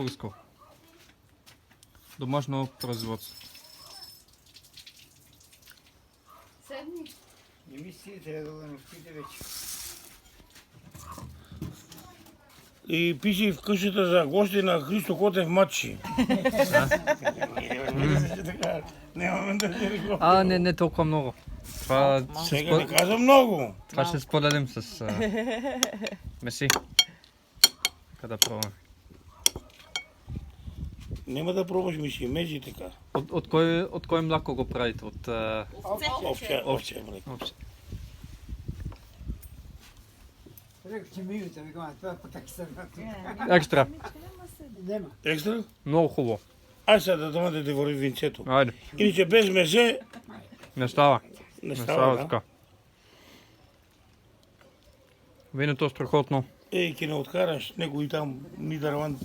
Българско. Домашно производство. Седни. Не ми си трябва да спите вече. И пише в къщата за гости на Христо Котев Матчи. Нямаме да се рекламираме. Не толкова много. Това, Сега не каза много. това ще споделим с Меси. Къде пробваме. Няма да пробваш миши, межи така. От кой мляко го правите? От Овче млеко. овче. Rekao će minuta, mi gledam, това пък така Екстра. Нема. Екстра? Много хубаво. Ай сега да ти върви винцето. Айде. Иначе без мезе Не става. не Не става. става Да? така. Виното е страхотно. Ей, ки не откараш него и там Нидерланд.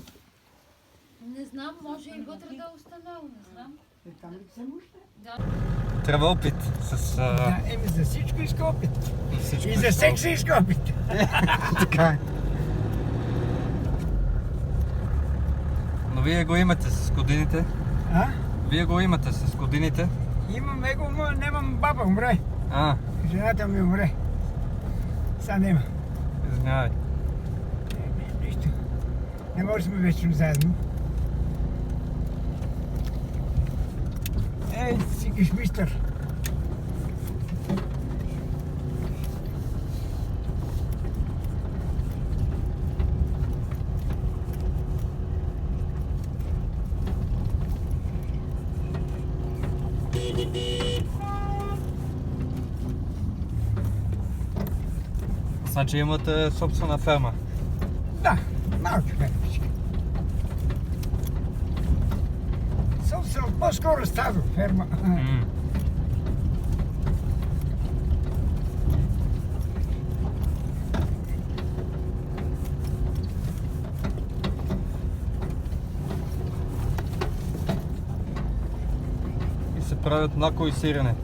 Не знам, може и вътре да е останало, не знам. Там ли се може? Трябва опит с Да, еми за всичко иска опит. всичко. И за секса иска опит. Така е. Но вие го имате с годините. А? Вие го имате с годините. Имам его, но нямам баба, умре. А, Жената ми умре. Сега нема. извинявай. Нищо. Не може да сме вечно заедно. Ей, си мистър. Значи имате собствена ферма. Да, малко фермички. Собствено, по-скоро стадо, ферма. И се правят мляко и сирене.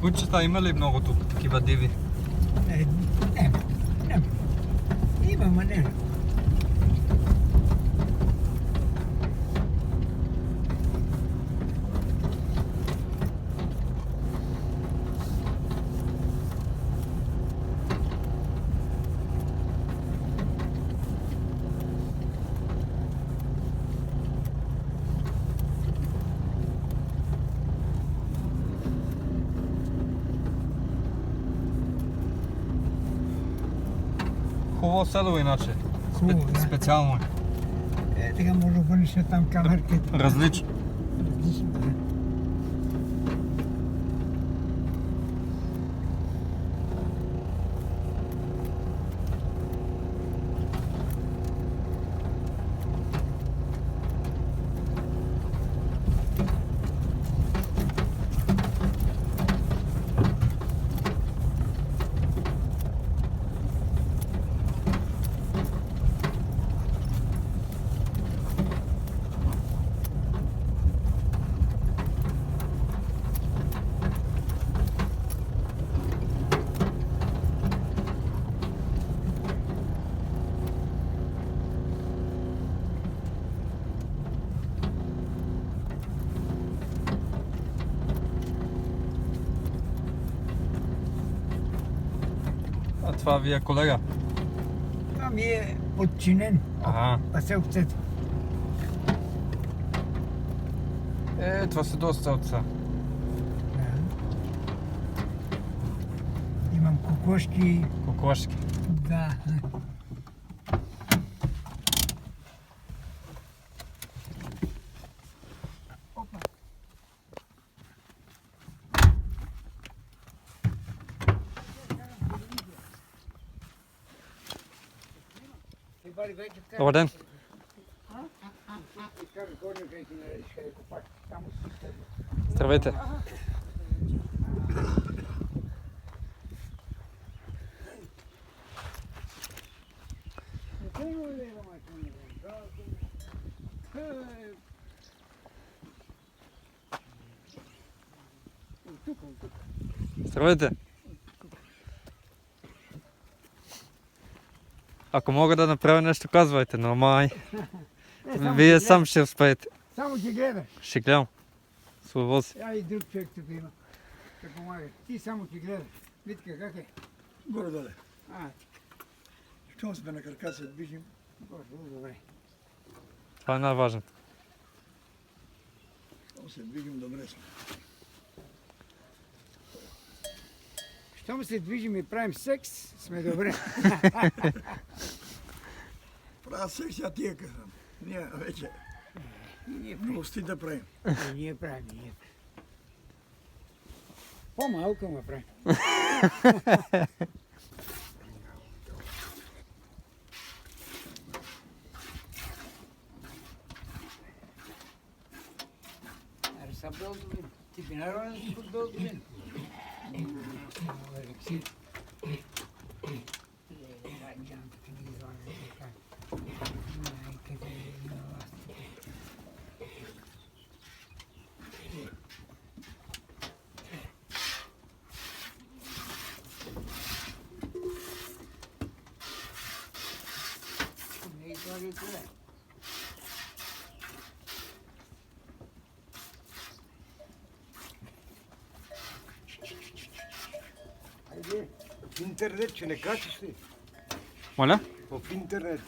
Кучета има ли много тук, такива диви? Нема. Има, ма нема. Хубаво село иначе. Хубаво, да. Специално е. Е, така може да обърнеш там камерката. Различно. Различно, да. А това ви е колега? Това ми е подчинен. Ага. Паселцето. Това са доста овца. Да. Имам кокошки. Кокошки. Да. Добър ден. Здравейте. Здравейте. Ако мога да направя нещо, казвайте, но май. Вие сам ще успеете. Само ти гледаш. Ще гледам. С удоволствие. Я и друг човек тук има. Ще помага. Ти само ти гледаш. Витка, как е? Горе-доле. А, Щом сме на крака, се движим. добре. Това е най-важното. Щом се движим, добре сме. Щом се движим и правим секс, сме добре. Правят секс, а тия казвам. Ние вече Ние прости да правим. Ние правим. По-малко ме правим. Arsa doldurun. Tipine aranızı doldurun. Хайде, в интернет ще не качиш ли? Моля? В интернет.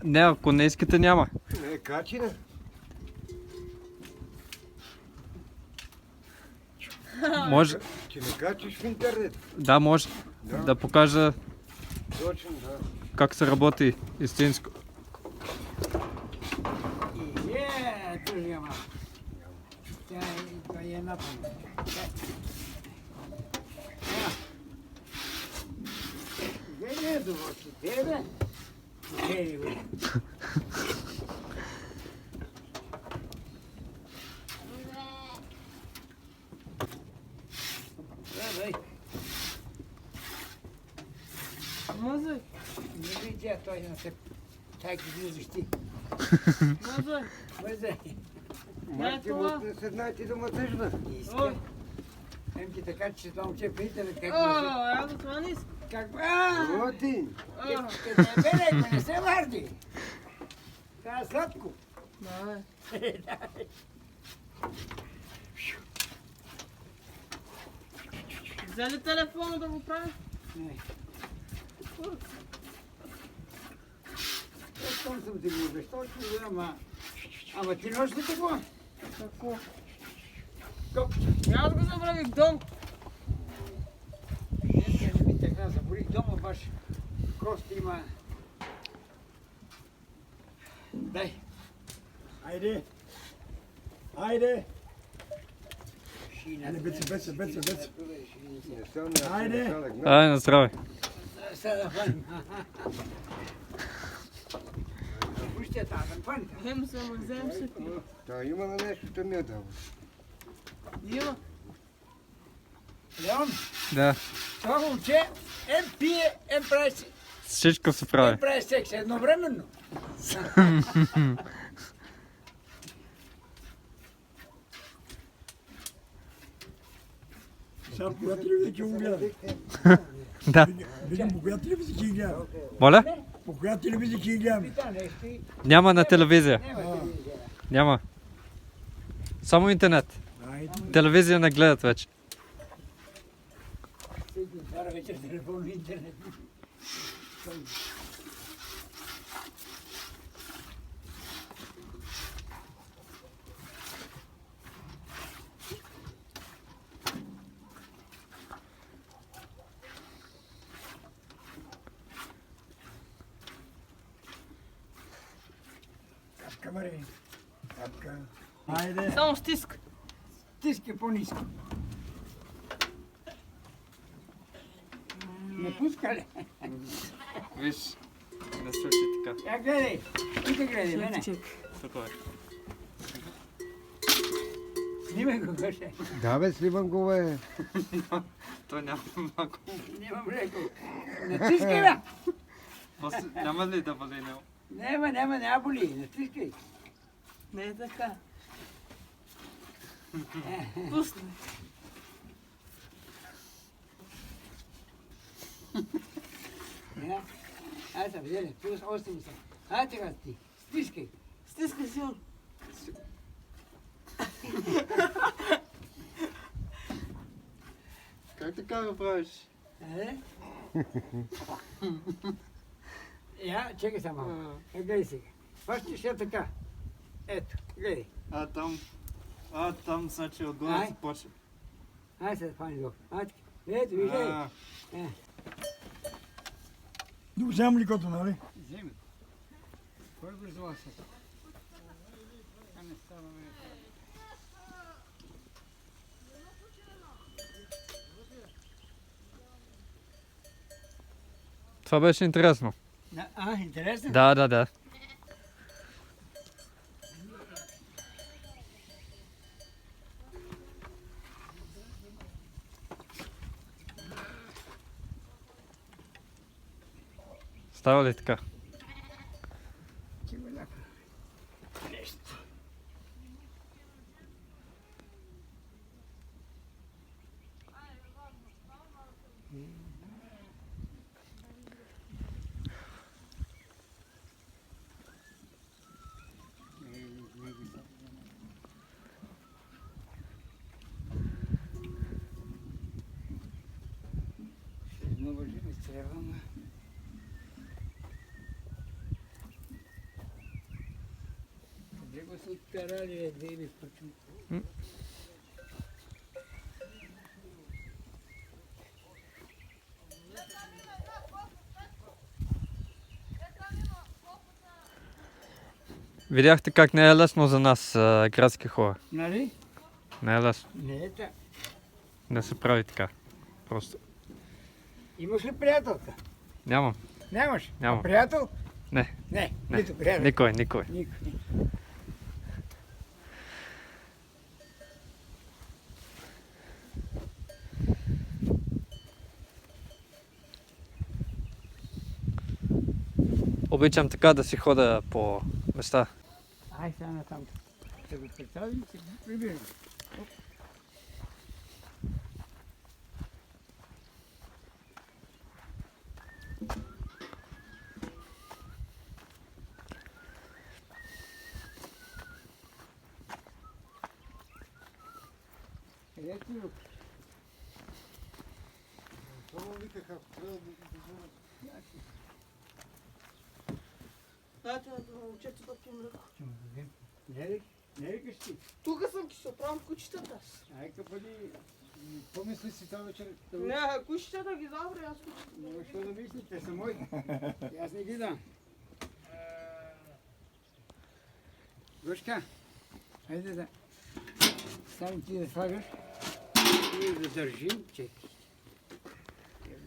Не, ако не искате, няма. Не, качи не. Може. Ще не качиш в интернет. Да, може. Да покажа Точно, да. как се работи истинско. Тук няма. Тя е напълно. Не е добро, че бе. Не, бе. Може, Не видя той на се. Чак влизаш ти. може. Влезе. Майки му не се знаете да ме тъжна. Иска. Ем ти така, че това момче в интернет как О, ето това не иска. Как О, ти! Къде бе, не се варди. Това е сладко. Давай. Взели телефона да го прави? Не. Щом съм ти го обещал, че ама ти нощ ли какво? Какво? Коп. Аз го забравих дом. Не ми така, заборих дома баш. Кости има. Дай. Хайде! Хайде! Шина. Айде, беце. Не съм на Хайде. началък. Ай, на здраве. Сега да фаним. Пущите тази фаните. Взем се, ма взем се. Та има на нещо, да ми е дава. Има. Леон, Да. това момче пие, прави Всичко се прави. прави секс едновременно. Сега по коя телевизия ще го гледа? Да. Видим по коя телевизия ще ги гледа. Моля? По коя телевизия ще ги гледаме? Пита нещо и Няма на телевизия. няма телевизия. Няма. Само интернет. Айде. Телевизия не гледат вече. Всеки отваря вечер телефон и интернет. Капка, Мари. Капка. Айде. Само стиск. Тиска по-ниско. Не пуска ли? Виж, не слушай така. Я гледай. Тук гледай, мене. Чек. Такой. Снимай го, каже. Да, бе, снимам го, бе. То няма малко. Нямам леко. Натискай, бе. Няма ли да бъде него? Няма боли. Натискай. Не е така. Пусни. Аз съм взели. Плюс 8 съм. А, сега ти. Стискай. Стискай силно. Как така го правиш? Я, чекай само. Гледай сега. Пащи ще така. Ето, гледай. Там значи отгоре Ай. се почва. Ай, се фани долу. Ето, виждай. Да вземам млекото, нали? Вземи. Кой го звал се? А не става ме. Това беше интересно. Интересно? Да. Става ли така? Ти го направи. Нещо. Много живи трябва, ама... Къде го са откарали, да или почему? Видяхте как не е лесно за нас, градски хора. Нали? Не е лесно Не е така. да се прави така. Просто. Имаш ли приятелка? Нямам. Нямаш? Нямам. А приятел? Не. Не, Не. нито приятел. Никой. Никой. Обичам така да си хода по места. Ай, сега на там. Ще го представим, ще го прибирам. Къде ти го? Само викаха, трябва да Дайте на момчето да пи млеко. Не викаш ти. Тук съм ти се оправям кучетата. Айка бъди... помисли си тази вечер. Не, кучетата ги забре, аз кучетата. Няма що да мисли, те са мои. И аз не ги дам. Гошка, хайде да... Стани ти да слагаш и да държим, чекай.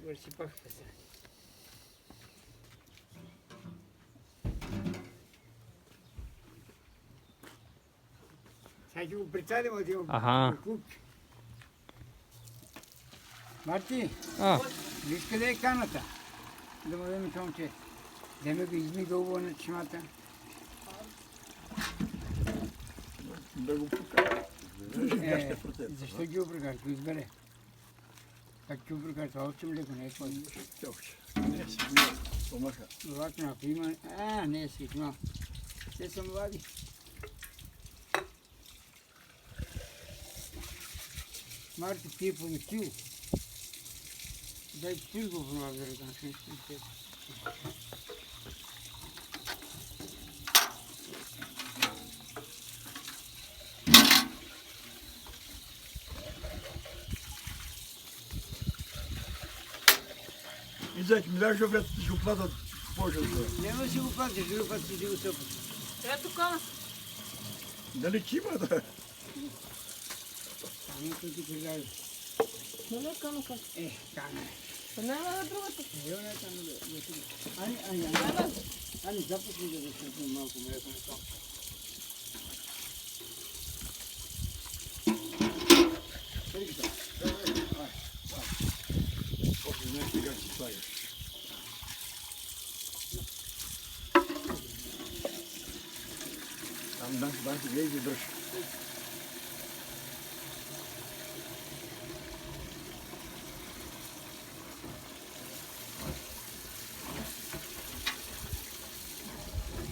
Я си пак песа. Сега ще го прицелим от его куп. Марти, виж къде е каната? Да му дадем чомче. Деме го измига убаво на чимата. Да го покажа. Защо ги обръгаш? Го избере. Как ги обръгаш? Това очи млеко не е кой. Не, си бил. Помаха. Лакна, ако има... не е свикнал. Те са млади. Марти пие по стил. Дай стил го промага, да не се Изяки, ми даш овец, ще го платят позже. Няма да си го платиш, друг път си го съпаш. Ето кана. Нали кимата? Ами, той ти кажа. Не е кана как. Кана. Няма на другата. Не, там да. Ани, запусни да се малко млеко на това. Dan ti vedi drž.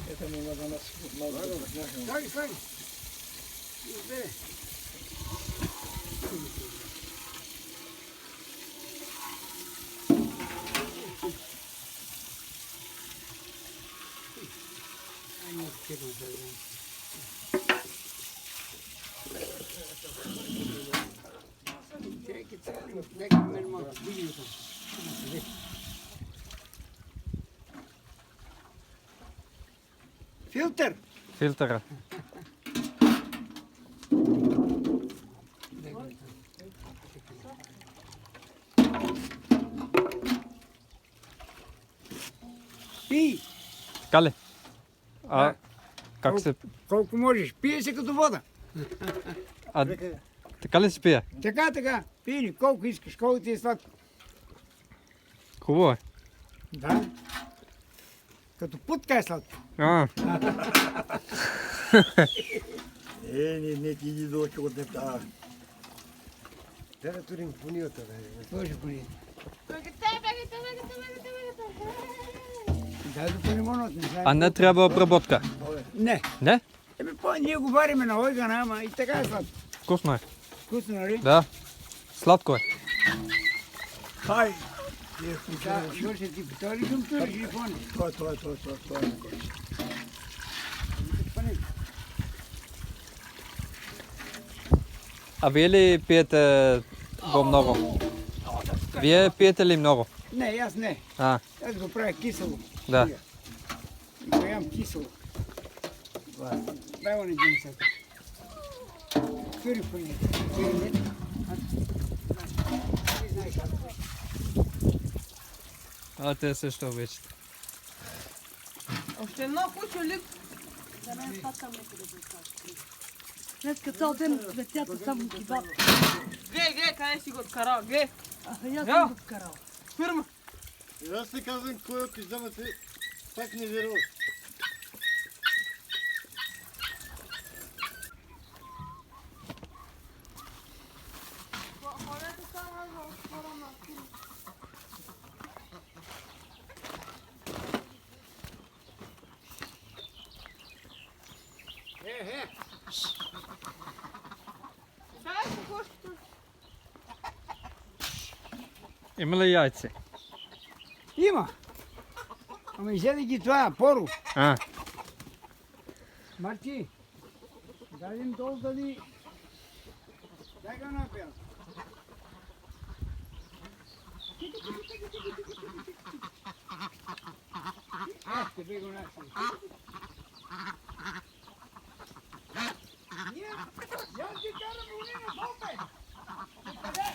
Это мы надо нас Стой, стой. Избери. Филтр. Фільтра. Пий. Кали. А как се... Колко можеш. Пие се като вода. А така ли се пие? Така. Пили колко искаш, колко ти е сладко. Хубаво е. Да. Като путка е сладко. А, не ти иди до очи от нефта. Дай да турим пунията, бе. Може поне. Бегате. Дай да полимонот, не знам. а не трябва обработка. Не. Не? Ние го вариме на ойгана, ама и така е сладко. Вкусно е. Вкусно, нали? Да. Сладко е. Хай! Да, Йоше, ти повтори към туриш и поне. Той. А вие ли пиете го много? Вие пиете ли много? Не, аз не. А, Аз го правя кисело. да. И го ям кисело. Дай он един сега. Тури поне. Тури не. Ти знаеш как е. А те също обичат. Още едно куче ли? Днеска цял ден цветята само кебаб. Ге, къде си го откарал? Ге, Аз съм го вкарал. фирма. И аз ти казвам, кой ако вземате, пак не веруваш. Дай си кошката. Има ли яйци? Има. Ама изяде ги това, поро. А, Марти, дадем долу дали... Дай го напел. Ще бе го наси. Я ти карам уни на попе! Къде?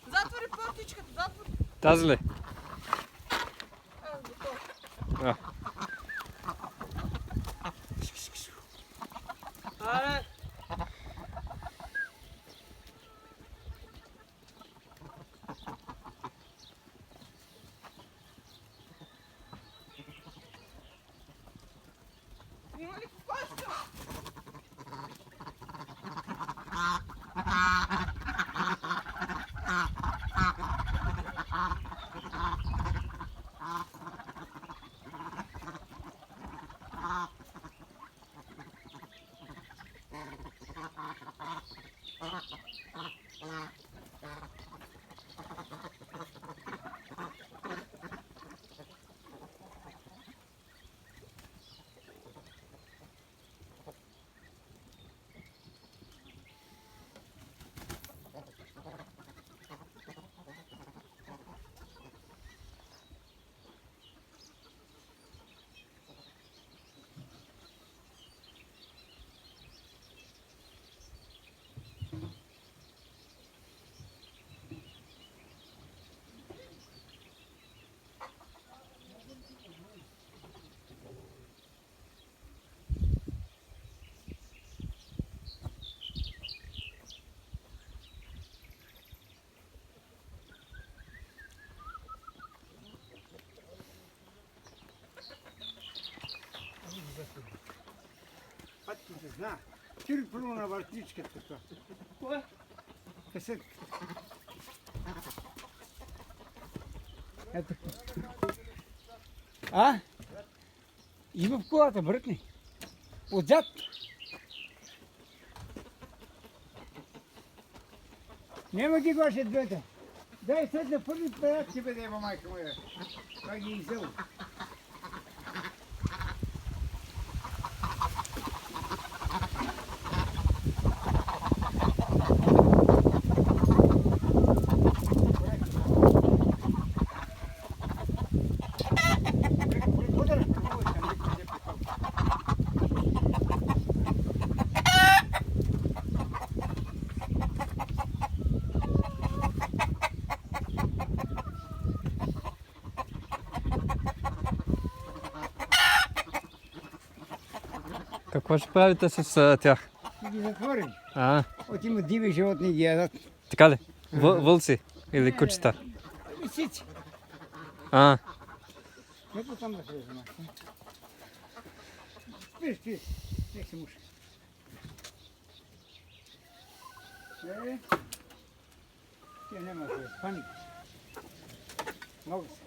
Затвори портичката, затвори. тази ли? Готово. А. Аре. Има ли кошка? Патките зна. Тири първо на въртичката това. Кое? Касетката. Ето. А? Има в колата, бръкни. Отзад. Няма ги гоше двете. Дай след на първи период ще бъде, майка моя. Това ги иззел. Какво ще правите с тях? Ще ги затворим. А, От има диви животни ги ядат. така ли? Вълци или кучета? Лисици. А, Ето там да влезем. Виж ти, нек се муша. Тя няма да е паник. Много се.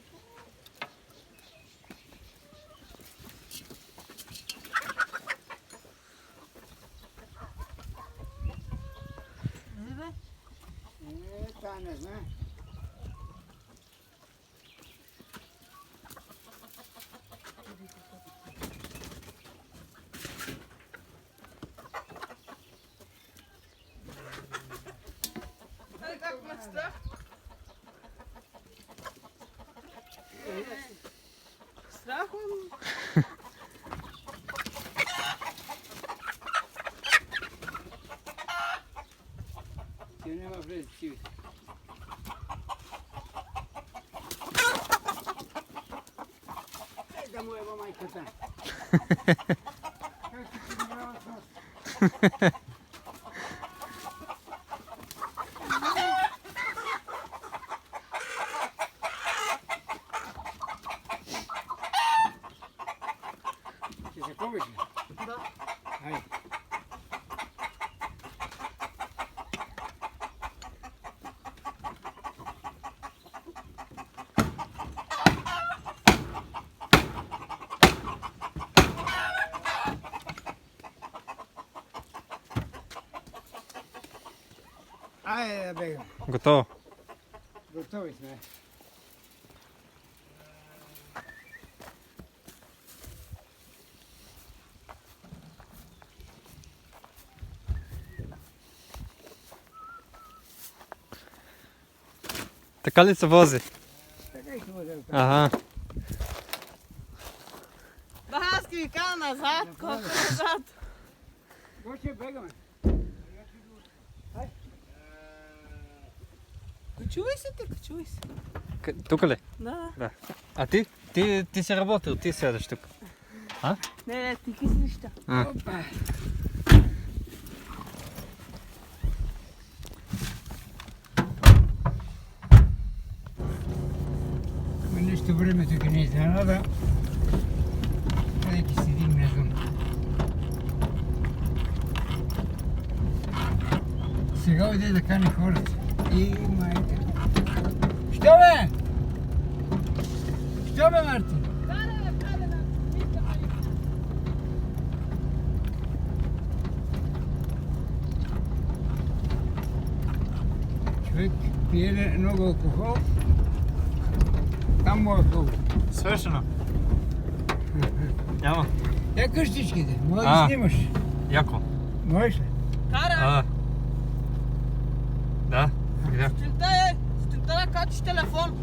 Та не знае. Ай, как ме страх? Страх ме. Тя няма влезе сиви. Да му ева майката. Как ти си играла с нас? Ще се ковиш ли? Да. Хайде. Айде да бегам. готово. Готови сме. Така ли се вози? Така и ще бъде. Ага. Да, аз ги кажа назад. Колко назад? Гоше бегаме. Качувай се ти, качувай се. Тук ли? Да. А ти? Ти си работил, ти сядаш тук. Не, ти ки си неща. Опа. Ма нещо време тук не е изненада. Къде седим, не знам. Сега отиде да кани хората. И майка. Що бе? Що бе, Мартин? Човек пие много алкохол, там му е хубаво. Свършено. Няма. Я къщичките, може А. да снимаш. Яко. Можеш ли? Кара! Да. Видях. Сутринта да качиш телефон.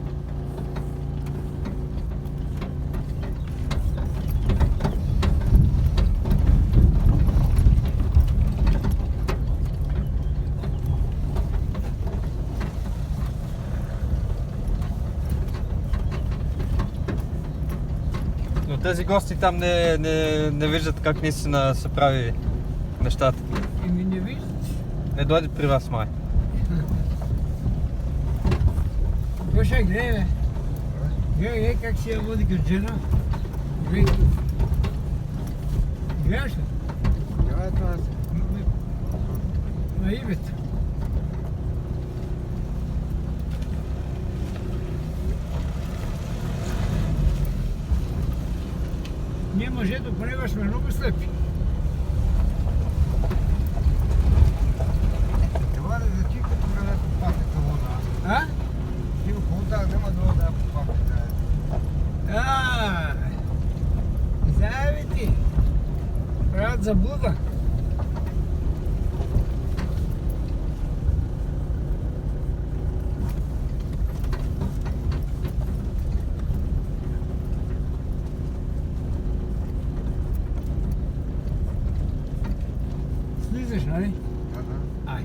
Но тези гости там не виждат как наистина се прави нещата. Еми не виждаш. Не дойде при вас, май. Гоша, гледай бе. Гледай как си я води като жена. Гледай. Гледаш ли? това се. На името. Ние мъжето понега сме много слепи. Това да зачи като време попахте вода. А? Ти го вода няма да вода попахте. Завити. Правят заблуда. Слизаш, нали? Ай.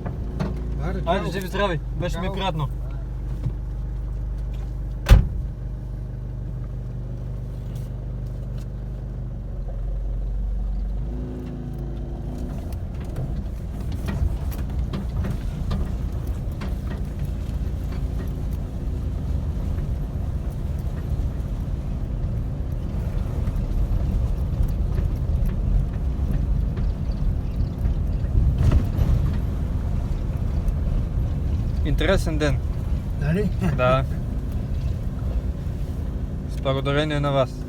Айде, живи здрави, беше ми приятно. Интересен ден. Нали? Да. С благодарение на вас.